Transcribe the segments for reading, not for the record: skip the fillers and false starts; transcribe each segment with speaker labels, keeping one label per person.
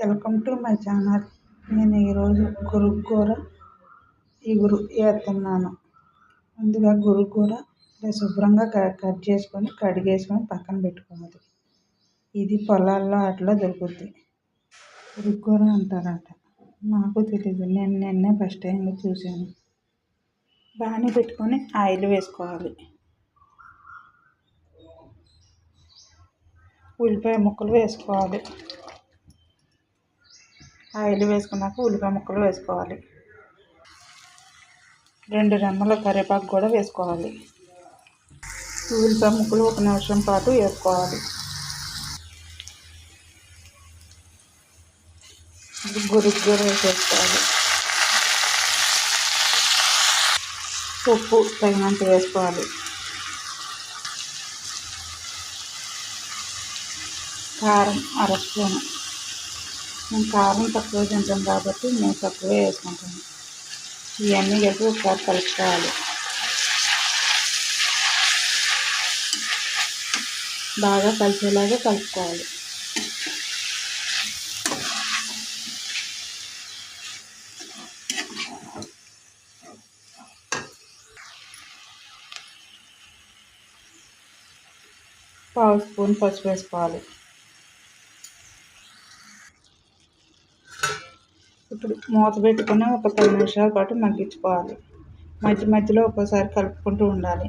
Speaker 1: Welcome to my channel. నేను ఈరోజు గురుకూర ఇగురు వేస్తున్నాను. ముందుగా గురుకూర ఇలా శుభ్రంగా కట్ చేసుకొని కడిగేసుకొని పక్కన పెట్టుకోవాలి. ఇది పొలాల్లో అట్లా దొరుకుద్ది, గురుకూర అంటారంట. నాకు తెలియదు, నేను నిన్నే ఫస్ట్ టైం చూశాను. బాగానే పెట్టుకొని ఆయిల్ వేసుకోవాలి. ఉల్లిపాయ ముక్కలు వేసుకోవాలి. ఆయిల్ వేసుకున్నాక ఉల్లిపాయ ముక్కలు వేసుకోవాలి. 2 రెమ్మల కరివేపాకు కూడా వేసుకోవాలి. ఉల్లిపాయ ముక్కలు 1 నిమిషం పాటు వేసుకోవాలి. గురుకూర వేసేసుకోవాలి. ఉప్పు తగినంత వేసుకోవాలి. కారం 1/2 స్పూను. నేను కారం తక్కువ తింటాను కాబట్టి నేను తక్కువే వేసుకుంటాను. ఇవన్నీ కలిపి ఒకసారి కలుపుకోవాలి. బాగా కలిసేలాగా కలుపుకోవాలి. పావు స్పూన్ పసుపు వేసుకోవాలి. ఇప్పుడు మూత పెట్టుకుని ఒక 10 నిమిషాల పాటు మగ్గించుకోవాలి. మధ్య మధ్యలో ఒక్కోసారి కలుపుకుంటూ ఉండాలి.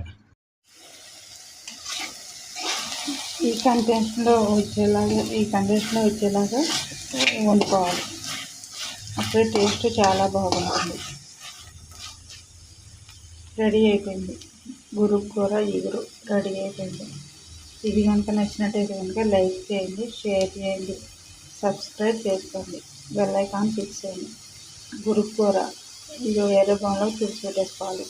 Speaker 1: ఈ కంటెంట్లో వచ్చేలాగా వండుకోవాలి. అప్పుడే టేస్ట్ చాలా బాగుంటుంది. రెడీ అయిపోయింది. గురుకూర ఇగురు రెడీ అయిపోయింది. ఇది కనుక నచ్చినట్టయితే కనుక లైక్ చేయండి, షేర్ చేయండి, సబ్స్క్రైబ్ చేసుకోండి, బెల్ ఐకాన్ క్లిక్ చేయండి. గురుకూర ఇది వేరే బౌల్లో తీసి పెట్టేసుకోవాలి.